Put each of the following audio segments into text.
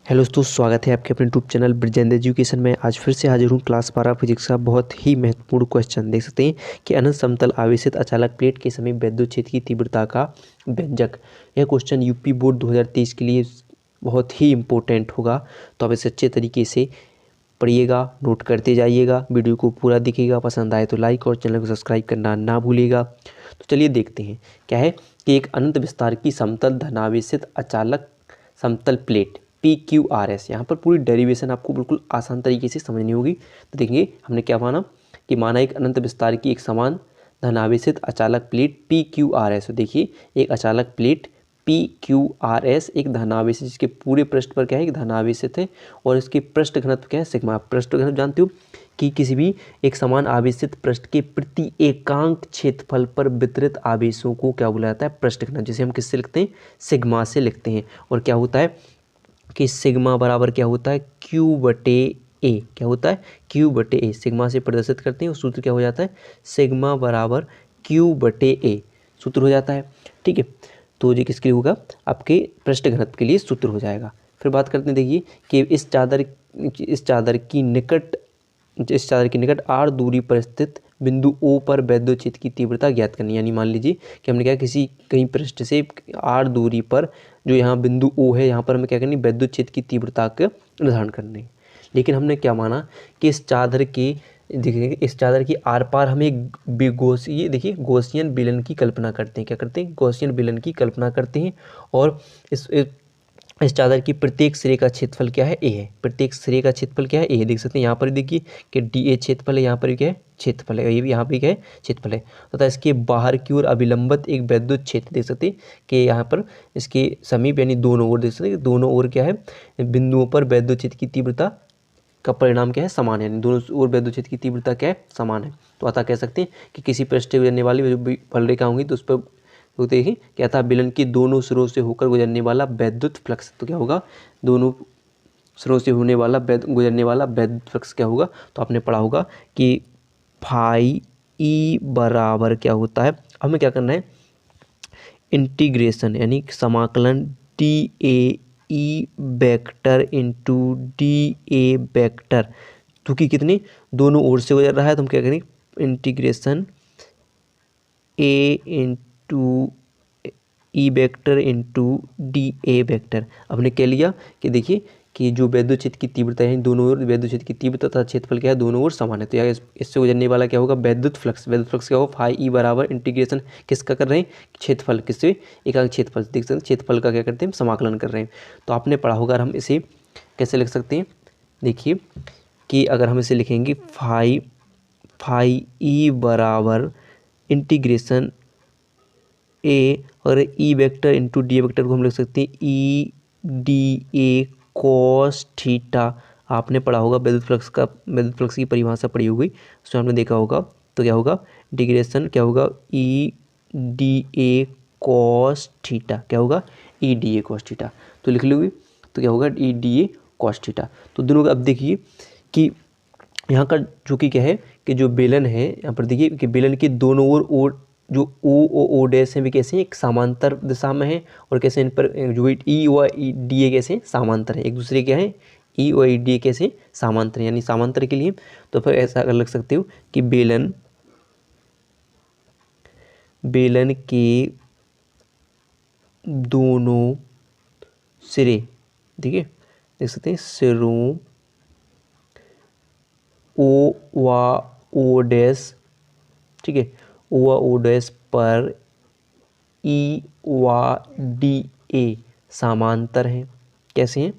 Hello दोस्तों, स्वागत है आपके अपने यूट्यूब चैनल ब्रिजेंद्र एजुकेशन में। आज फिर से हाजिर हूँ क्लास 12 फिजिक्स का बहुत ही महत्वपूर्ण क्वेश्चन। देख सकते हैं कि अनंत समतल आवेशित अचालक प्लेट के समीप विद्युत क्षेत्र की तीव्रता का व्यंजक। यह क्वेश्चन यूपी बोर्ड 2023 के लिए बहुत ही इम्पोर्टेंट होगा, तो आप इसे अच्छे तरीके से पढ़िएगा, नोट करते जाइएगा, वीडियो को पूरा देखिएगा। पसंद आए तो लाइक और चैनल को सब्सक्राइब करना ना भूलिएगा। तो चलिए देखते हैं क्या है कि एक अनंत विस्तार की समतल धनावेशित अचालक समतल प्लेट PQRS, यहाँ पर पूरी डेरिवेशन आपको बिल्कुल आसान तरीके से समझनी होगी। तो देखेंगे हमने क्या माना कि माना एक अनंत विस्तार की एक समान धनावेशित अचालक प्लेट PQRS। तो देखिए एक अचालक प्लेट PQRS एक धनावेशित, जिसके पूरे पृष्ठ पर क्या है, एक धनावेशित है और इसके पृष्ठ घनत्व क्या है, सिग्मा। पृष्ठ घनत्व जानते हो कि किसी भी एक समान आवेशित पृष्ठ के प्रति एकांक क्षेत्रफल पर वितरित आवेशों को क्या बोला जाता है, पृष्ठ घनत्व, जिसे हम किससे लिखते हैं, सिग्मा से लिखते हैं। और क्या होता है कि सिग्मा बराबर क्या होता है, Q बटे ए। क्या होता है, Q बटे ए, सिग्मा से प्रदर्शित करते हैं। और सूत्र क्या हो जाता है, सिग्मा बराबर Q बटे ए सूत्र हो जाता है। ठीक है, तो ये किसके लिए होगा, आपके पृष्ठ घनत्व के लिए सूत्र हो जाएगा। फिर बात करते हैं, देखिए कि इस चादर की निकट R दूरी पर स्थित बिंदु O पर विद्युत क्षेत्र की तीव्रता ज्ञात करनी। यानी मान लीजिए कि हमने क्या, कहीं पृष्ठ से R दूरी पर जो यहाँ बिंदु O है, यहाँ पर हमें क्या करनी, विद्युत क्षेत्र की तीव्रता का निर्धारण करनी है। लेकिन हमने क्या माना कि इस चादर की आर पार हमें देखिए गॉसियन विलन की कल्पना करते हैं। क्या करते हैं, गॉसियन विलन की कल्पना करते हैं। और इस चादर की प्रत्येक सिरे का क्षेत्रफल क्या है, ए है। प्रत्येक सिरे का क्षेत्रफल क्या है, ए है। देख सकते हैं यहाँ पर देखिए कि DA क्षेत्रफल है, यहाँ पर भी क्या है, क्षेत्रफल है, ये भी यहाँ पे क्या है, क्षेत्रफल है। तथा इसके बाहर की ओर अभिलंबित एक विद्युत क्षेत्र देख सकते हैं कि यहाँ पर इसके समीप यानी दोनों ओर देख सकते हैं, दोनों ओर क्या है, बिंदुओं पर विद्युत क्षेत्र की तीव्रता का परिणाम क्या है, समान है। यानी दोनों ओर विद्युत क्षेत्र की तीव्रता क्या है, समान है। तो अतः कह सकते हैं कि किसी पृष्ठ से गुजरने वाली जो भी फलरेखा होंगी तो उस पर तो देखिए क्या था, विलन की दोनों सिरों से होकर गुजरने वाला विद्युत फ्लक्स। तो क्या होगा, दोनों सिरों से होने वाला गुजरने वाला विद्युत फ्लक्स क्या होगा, तो आपने पढ़ा होगा कि फाई ई बराबर क्या होता है। हमें क्या करना है, इंटीग्रेशन यानी समाकलन DAE vector into DA vector, क्योंकि कितने दोनों ओर से गुजर रहा है, तो हम क्या करेंगे, integration A into E vector into DA vector. हमने क्या लिया कि देखिए कि जो विद्युत क्षेत्र की तीव्रता है, दोनों ओर विद्युत क्षेत्र की तीव्रता तथा क्षेत्रफल क्या है, दोनों ओर समान है। तो यहाँ इससे गुजरने वाला क्या होगा, विद्युत फ्लक्स। विद्युत फ्लक्स क्या होगा, फाई ई बराबर इंटीग्रेशन किसका कर रहे हैं, क्षेत्रफल, किससे, एकांक क्षेत्रफल। देख सकते हैं क्षेत्रफल का क्या करते हैं, समाकलन कर रहे हैं। तो आपने पढ़ा होगा, हम इसे कैसे लिख सकते हैं, देखिए कि अगर हम इसे लिखेंगे फाई ई बराबर इंटीग्रेशन ए और E vector into D vector को हम लिख सकते हैं EDA कॉस थीटा। आपने पढ़ा होगा विद्युत फ्लक्स की परिभाषा पढ़ी होगी, उसमें आपने देखा होगा। तो क्या होगा, इंटीग्रेशन क्या होगा, EDA कॉस थीटा। क्या होगा, EDA कॉस थीटा। तो लिख लोगे तो क्या होगा, EDA कॉस थीटा। तो दोनों का अब देखिए कि यहाँ का जो कि क्या है कि जो बेलन है, यहाँ पर देखिए कि बेलन के दोनों ओर जो O डैश है वे कैसे हैं, एक समांतर दिशा में है। और कैसे इन पर जो E और DA कैसे समांतर है, एक दूसरे क्या है, E और DA कैसे समांतर है, यानी समांतर के लिए। तो फिर ऐसा कर लग सकते हो कि बेलन के दोनों सिरे, देखिए देख सकते हैं, सिरों O व O डैश, ठीक है, O व O डैश पर E व DA समांतर हैं। कैसे हैं,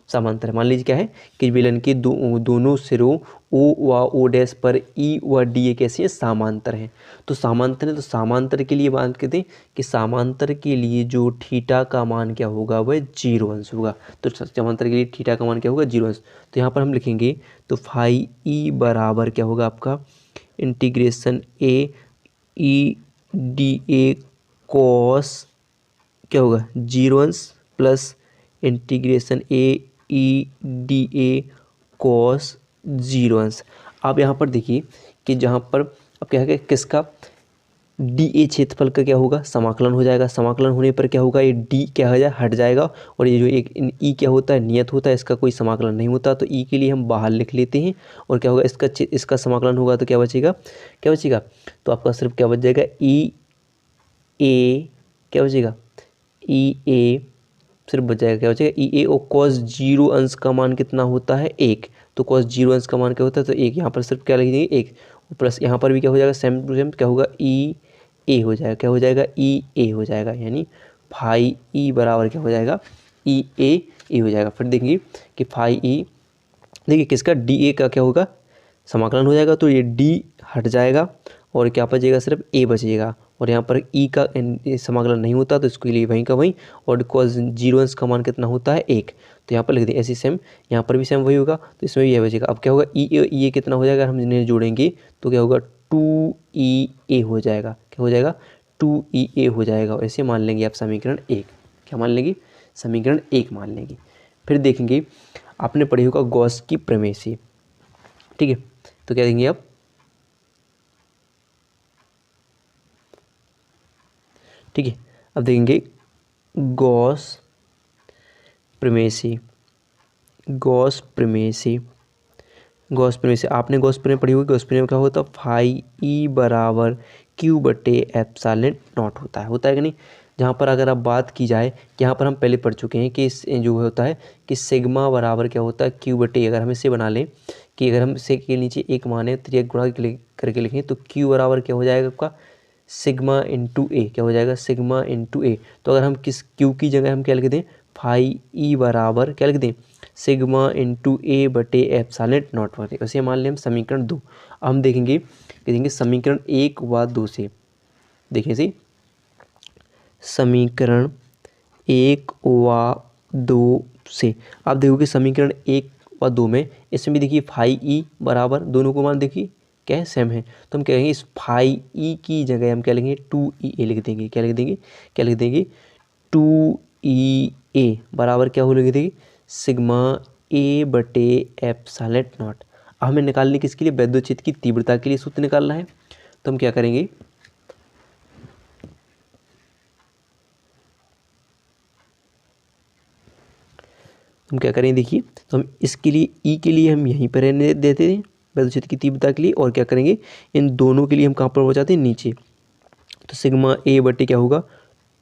समांतर है। मान लीजिए क्या है कि बेलन के दोनों सिरों O व O डैश पर E व DA कैसे हैं, समांतर हैं। तो समांतर है, तो समांतर के लिए बात करते हैं कि समांतर के लिए जो थीटा का मान क्या होगा, वह 0 अंश होगा। तो समांतर के लिए थीटा का मान क्या होगा, 0 अंश। तो यहाँ पर हम लिखेंगे तो फाई E बराबर क्या होगा आपका, इंटीग्रेशन DA कॉस क्या होगा, 0 अंश प्लस इंटीग्रेशन DA कॉस 0 अंश। आप यहाँ पर देखिए कि जहाँ पर अब क्या है, किसका डी ए क्षेत्रफल का क्या होगा, समाकलन हो जाएगा। समाकलन होने पर क्या होगा, ये डी क्या हो जाए, हट जाएगा। और ये जो एक ई क्या होता है, नियत होता है, इसका कोई समाकलन नहीं होता, तो ई के लिए हम बाहर लिख लेते हैं। और क्या होगा, इसका समाकलन होगा तो क्या बचेगा, क्या बचेगा, तो आपका सिर्फ क्या बच जाएगा, ई ए, क्या बचेगा, ई ए सिर्फ बच जाएगा, क्या बचेगा, ई ए। और कॉस जीरो अंश का मान कितना होता है, एक। तो कॉस जीरो अंश का मान क्या होता है, तो एक। यहाँ पर सिर्फ क्या लिख देंगे, एक। प्लस यहाँ पर भी क्या हो जाएगा, सेम टू सेम क्या होगा, ई ए हो जाएगा, क्या हो जाएगा, ई ए हो जाएगा। यानी फाई ई बराबर क्या हो जाएगा, ई ए हो जाएगा। फिर देखेंगे कि फाई ई, देखिए किसका, डी ए का क्या होगा, समाकलन हो जाएगा, तो ये डी हट जाएगा और क्या बचेगा, सिर्फ ए बचेगा। और यहाँ पर ई का समाकलन नहीं होता, तो इसके लिए वहीं का वहीं। और कॉस जीरो अंश का मान कितना होता है, एक। तो यहाँ पर लिख दें ऐसे सेम, यहाँ पर भी सेम वही होगा, तो इसमें भी यह बचेगा। अब क्या होगा, ई ए कितना हो जाएगा, हम इन्हें जोड़ेंगे तो क्या होगा, टू ई ए हो जाएगा। क्या हो जाएगा, टू ई ए हो जाएगा। और ऐसे मान लेंगे आप समीकरण एक। क्या मान लेंगे, समीकरण एक मान लेंगे। फिर देखेंगे, आपने पढ़ी होगा गॉस की प्रमेय से, ठीक है। तो क्या देंगे आप, ठीक है। अब देखेंगे गॉस प्रमेय से, गॉस प्रमेय से, गॉस प्रमेय से आपने गॉस प्रमेय पढ़ी होगी। गॉस प्रमेय में क्या होता है, फाई ई बराबर क्यू बटे एप्सिलॉन नॉट होता है कि नहीं। जहाँ पर अगर आप बात की जाए कि यहाँ पर हम पहले पढ़ चुके हैं कि जो होता है कि सिग्मा बराबर क्या होता है, क्यू बटे, अगर हम इसे बना लें कि अगर हम इसे के नीचे एक माने तो एक गुणा करके लिखें, तो क्यू बराबर क्या हो जाएगा आपका, सिग्मा इंटू ए। क्या हो जाएगा, सिग्मा इंटू ए। तो अगर हम किस क्यू की जगह हम क्या लिख दें, फाई ई बराबर क्या लिख दें, सिग्मा इंटू ए बटे एप्सिलॉन नॉट बटे। वैसे मान लें हम समीकरण दो। अब हम देखेंगे समीकरण एक व दो से, देखिए सी समीकरण एक व दो से आप देखोगे समीकरण एक व दो में, इसमें भी देखिए फाई ई बराबर, दोनों को मान देखिए क्या है, सेम है। तो हम क्या कहेंगे, इस फाई ई की जगह हम क्या लिखेंगे, टू ई ए लिख देंगे। क्या लिख देंगे, क्या लिख देंगे, टू ई ए बराबर क्या हो लिख देंगे, सिग्मा ए बटे एप्सिलॉन नॉट। अब हमें निकालने किसके लिए, विद्युत क्षेत्र की तीव्रता के लिए सूत्र निकालना है। तो हम क्या करेंगे, हम क्या करें, देखिए तो हम इसके लिए ई के लिए हम यहीं पर रहने देते हैं विद्युत क्षेत्र की तीव्रता के लिए। और क्या करेंगे, इन दोनों के लिए हम कहाँ पर पहुँचाते हैं, नीचे। तो सिग्मा ए बटे क्या होगा,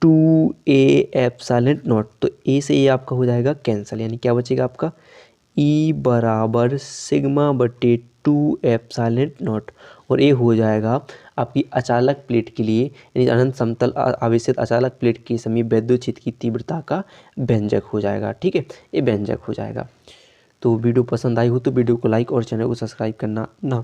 टू ए एप्सिलॉन नॉट। तो ए से ए आपका हो जाएगा कैंसिल, यानी क्या बचेगा आपका, ई बराबर सिग्मा बटे टू एप्सिलॉन नॉट। और ए हो जाएगा आपकी अचालक प्लेट के लिए, यानी अनंत समतल आवेशित अचालक प्लेट के समीप विद्युत क्षेत्र की तीव्रता का व्यंजक हो जाएगा, ठीक है, ये व्यंजक हो जाएगा। तो वीडियो पसंद आई हो तो वीडियो को लाइक और चैनल को सब्सक्राइब करना ना